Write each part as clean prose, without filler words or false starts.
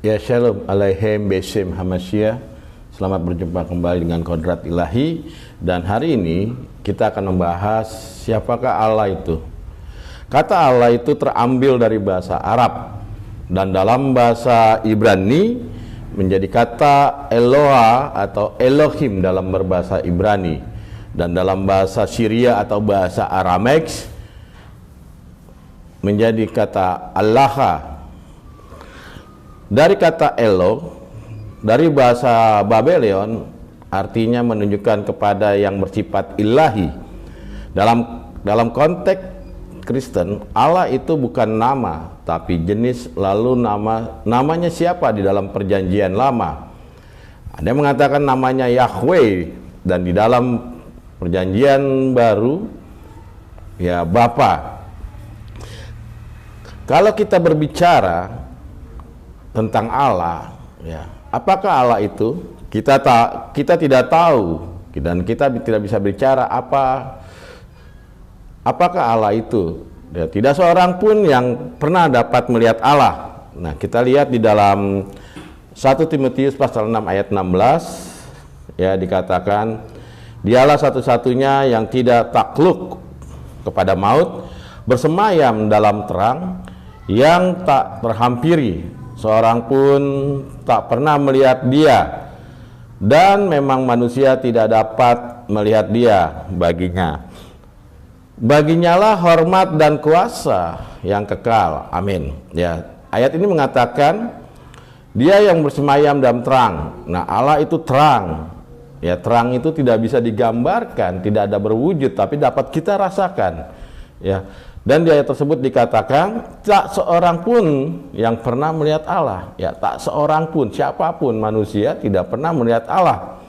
Ya, Shalom Alaihim Besim Hamasyiah. Selamat berjumpa kembali dengan Kodrat Ilahi. Dan hari ini kita akan membahas siapakah Allah itu. Kata Allah itu terambil dari bahasa Arab, dan dalam bahasa Ibrani menjadi kata Eloah atau Elohim dalam berbahasa Ibrani, dan dalam bahasa Syria atau bahasa Aramaik menjadi kata Allah. Dari kata Elo, dari bahasa Babelion, artinya menunjukkan kepada yang bersifat ilahi. Dalam konteks Kristen, Allah itu bukan nama, tapi jenis. Lalu namanya siapa di dalam perjanjian lama? Ada yang mengatakan namanya Yahweh, dan di dalam perjanjian baru, ya Bapa. Kalau kita berbicara tentang Allah, ya, apakah Allah itu? Kita tidak tahu, dan kita tidak bisa bicara apakah Allah itu. Ya, tidak seorang pun yang pernah dapat melihat Allah. Nah, kita lihat di dalam 1 Timotius pasal 6 ayat 16, ya, dikatakan, dialah satu-satunya yang tidak takluk kepada maut, bersemayam dalam terang yang tak terhampiri, seorang pun tak pernah melihat dia, dan memang manusia tidak dapat melihat dia. Baginya lah hormat dan kuasa yang kekal. Amin. Ya, ayat ini mengatakan dia yang bersemayam dalam terang. Nah, Allah itu terang. Ya, terang itu tidak bisa digambarkan, tidak ada berwujud, tapi dapat kita rasakan. Ya. Dan di ayat tersebut dikatakan tak seorang pun yang pernah melihat Allah. Ya, tak seorang pun, siapapun manusia tidak pernah melihat Allah.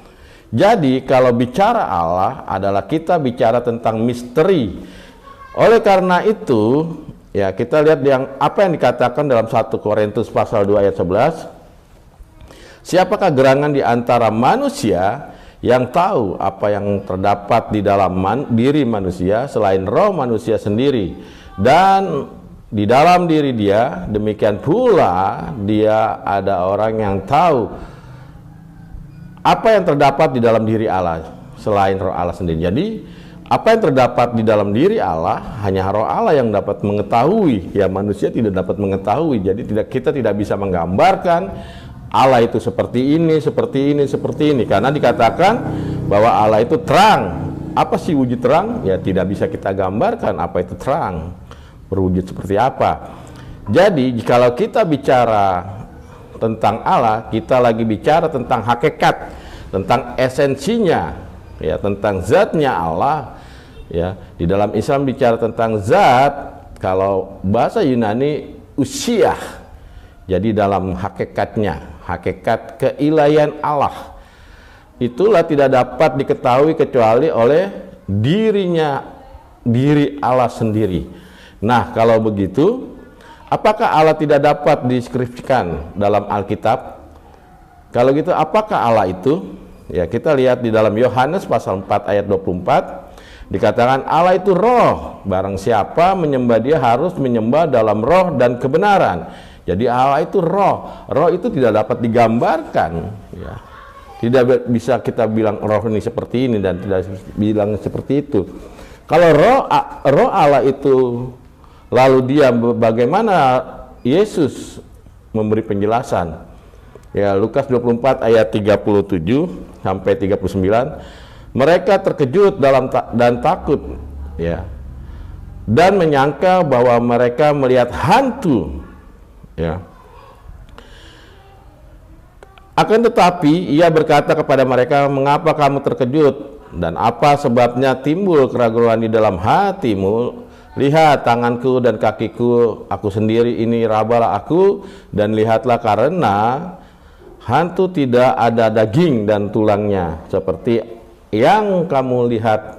Jadi kalau bicara Allah adalah kita bicara tentang misteri. Oleh karena itu, ya, kita lihat apa yang dikatakan dalam 1 Korintus pasal 2 ayat 11. Siapakah gerangan di antara manusia yang tahu apa yang terdapat di dalam diri manusia selain roh manusia sendiri, dan di dalam diri dia demikian pula dia ada orang yang tahu apa yang terdapat di dalam diri Allah selain roh Allah sendiri. Jadi apa yang terdapat di dalam diri Allah hanya roh Allah yang dapat mengetahui, ya, manusia tidak dapat mengetahui. Jadi kita tidak bisa menggambarkan Allah itu seperti ini, seperti ini, seperti ini, karena dikatakan bahwa Allah itu terang. Apa sih wujud terang? Ya, tidak bisa kita gambarkan apa itu terang, berwujud seperti apa. Jadi jikalau kita bicara tentang Allah, kita lagi bicara tentang hakikat, tentang esensinya, ya, tentang zatnya Allah. Ya, di dalam Islam bicara tentang zat, kalau bahasa Yunani usiah. Jadi dalam hakikatnya, hakikat keilahian Allah, itulah tidak dapat diketahui kecuali oleh diri Allah sendiri. Nah, kalau begitu, apakah Allah tidak dapat deskripsikan dalam Alkitab? Kalau gitu, apakah Allah itu? Ya, kita lihat di dalam Yohanes pasal 4 ayat 24, dikatakan Allah itu roh, barang siapa menyembah dia harus menyembah dalam roh dan kebenaran. Jadi Allah itu roh. Roh itu tidak dapat digambarkan, ya. Tidak bisa kita bilang roh ini seperti ini dan tidak bilang seperti itu. Kalau roh Allah itu, lalu dia bagaimana Yesus memberi penjelasan? Ya, Lukas 24 ayat 37 sampai 39. Mereka terkejut dan takut, ya, dan menyangka bahwa mereka melihat hantu. Ya. Akan tetapi ia berkata kepada mereka, mengapa kamu terkejut, dan apa sebabnya timbul keraguan di dalam hatimu? Lihat tanganku dan kakiku, aku sendiri ini, rabalah aku dan lihatlah, karena hantu tidak ada daging dan tulangnya seperti yang kamu lihat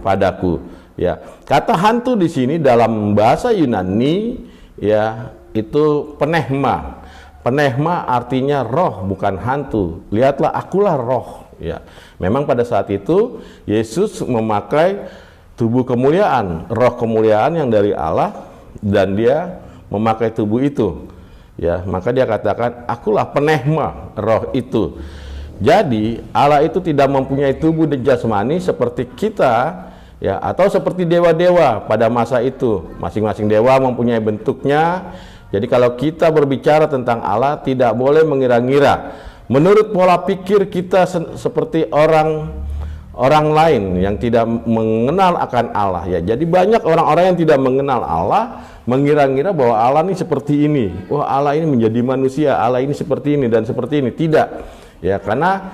padaku. Ya, kata hantu di sini dalam bahasa Yunani, ya, itu penehma. Penehma artinya roh, bukan hantu. Lihatlah, akulah roh. Ya, memang pada saat itu Yesus memakai tubuh kemuliaan, roh kemuliaan yang dari Allah, dan dia memakai tubuh itu. ya, maka dia katakan, akulah penehma roh itu. Jadi Allah itu tidak mempunyai tubuh dan jasmani seperti kita, ya, atau seperti dewa-dewa pada masa itu. Masing-masing dewa mempunyai bentuknya. Jadi kalau kita berbicara tentang Allah, tidak boleh mengira-ngira menurut pola pikir kita seperti orang lain yang tidak mengenal akan Allah, ya. Jadi banyak orang-orang yang tidak mengenal Allah mengira-ngira bahwa Allah ini seperti ini. Wah, Allah ini menjadi manusia, Allah ini seperti ini dan seperti ini. Tidak, ya, karena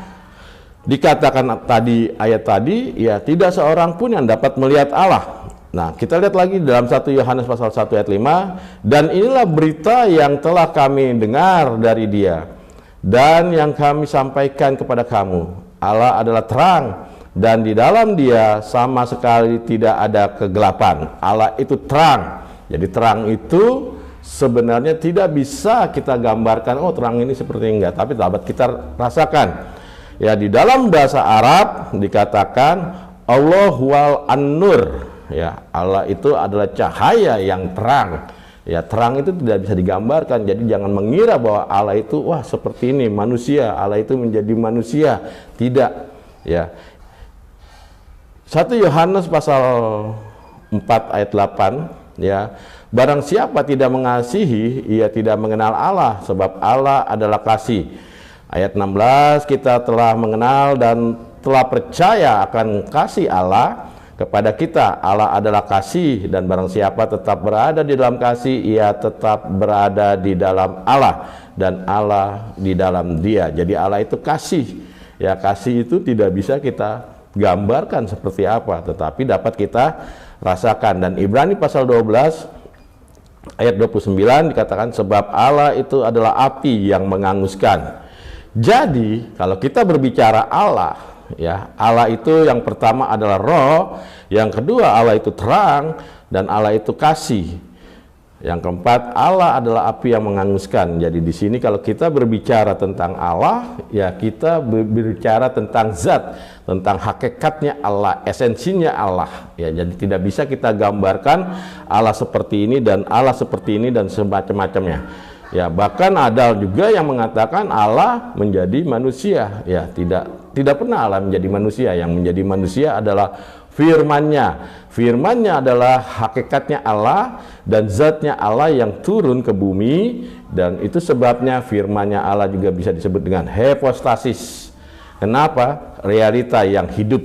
dikatakan tadi ayat tadi, ya, tidak seorang pun yang dapat melihat Allah. Nah, kita lihat lagi dalam 1 Yohanes pasal 1 ayat 5, dan inilah berita yang telah kami dengar dari Dia dan yang kami sampaikan kepada kamu. Allah adalah terang, dan di dalam Dia sama sekali tidak ada kegelapan. Allah itu terang. Jadi terang itu sebenarnya tidak bisa kita gambarkan, oh terang ini seperti enggak, tapi dapat kita rasakan. Ya, di dalam bahasa Arab dikatakan Allah wal an-nur. Ya, Allah itu adalah cahaya yang terang. Ya, terang itu tidak bisa digambarkan. Jadi jangan mengira bahwa Allah itu wah seperti ini manusia, Allah itu menjadi manusia. Tidak, ya. 1 Yohanes pasal 4 ayat 8, ya. Barang siapa tidak mengasihi, ia tidak mengenal Allah, sebab Allah adalah kasih. Ayat 16, kita telah mengenal dan telah percaya akan kasih Allah kepada kita. Allah adalah kasih, dan barang siapa tetap berada di dalam kasih, ia tetap berada di dalam Allah, dan Allah di dalam Dia. Jadi Allah itu kasih. Ya, kasih itu tidak bisa kita gambarkan seperti apa, tetapi dapat kita rasakan. Dan Ibrani pasal 12 ayat 29 dikatakan, sebab Allah itu adalah api yang menghanguskan. Jadi kalau kita berbicara Allah, ya, Allah itu yang pertama adalah roh, yang kedua Allah itu terang, dan Allah itu kasih. Yang keempat, Allah adalah api yang menghanguskan. Jadi di sini kalau kita berbicara tentang Allah, ya kita berbicara tentang zat, tentang hakikatnya Allah, esensinya Allah. Ya, jadi tidak bisa kita gambarkan Allah seperti ini dan Allah seperti ini dan semacam-macamnya. Ya, bahkan ada juga yang mengatakan Allah menjadi manusia. Ya, tidak pernah Allah menjadi manusia. Yang menjadi manusia adalah firman-Nya. Firman-Nya adalah hakikatnya Allah dan zatnya Allah yang turun ke bumi, dan itu sebabnya firman-Nya Allah juga bisa disebut dengan hypostasis. Kenapa? Realita yang hidup.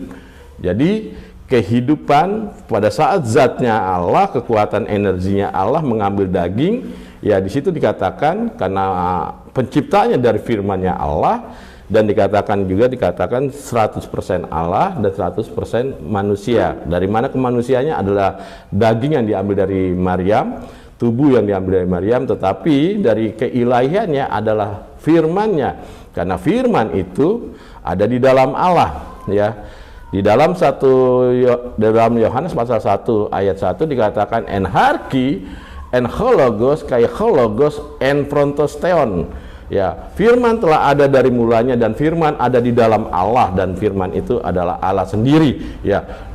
Jadi kehidupan pada saat zatnya Allah, kekuatan energinya Allah mengambil daging, ya di situ dikatakan karena penciptanya dari firman-Nya Allah. Dan dikatakan 100% Allah dan 100% manusia. Dari mana kemanusiaannya adalah daging yang diambil dari Maryam, tubuh yang diambil dari Maryam, tetapi dari keilahiannya adalah firman-Nya. Karena firman itu ada di dalam Allah, ya. Di dalam Yohanes pasal 1 ayat 1 dikatakan en harki en hologos kai hologos en frontosteon. Ya, firman telah ada dari mulanya, dan firman ada di dalam Allah, dan firman itu adalah Allah sendiri. Ya,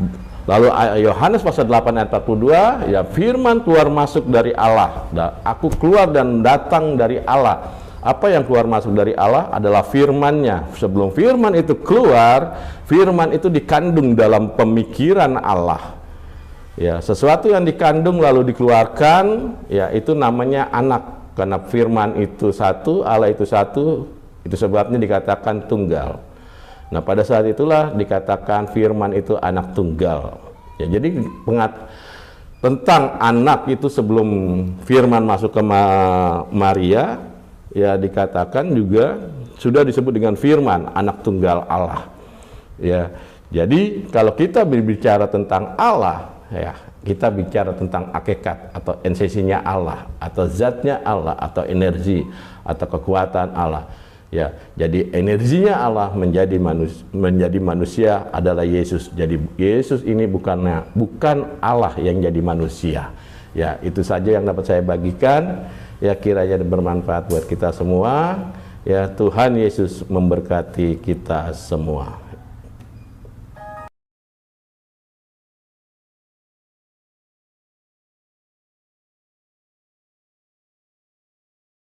lalu Yohanes pasal 8 ayat 42, ya, firman keluar masuk dari Allah. Aku keluar dan datang dari Allah. Apa yang keluar masuk dari Allah adalah firman-Nya. Sebelum firman itu keluar, firman itu dikandung dalam pemikiran Allah. Ya, sesuatu yang dikandung lalu dikeluarkan, ya itu namanya anak. Karena firman itu satu, Allah itu satu, itu sebabnya dikatakan tunggal. Nah, pada saat itulah dikatakan firman itu anak tunggal. Ya, jadi tentang anak itu sebelum firman masuk ke Maria, ya dikatakan juga sudah disebut dengan firman, anak tunggal Allah. Ya, jadi kalau kita berbicara tentang Allah, ya kita bicara tentang hakikat atau esensinya Allah, atau zatnya Allah, atau energi atau kekuatan Allah. Ya, jadi energinya Allah menjadi manusia adalah Yesus. Jadi Yesus ini bukan Allah yang jadi manusia. Ya, itu saja yang dapat saya bagikan. Ya, kiranya bermanfaat buat kita semua. Ya, Tuhan Yesus memberkati kita semua.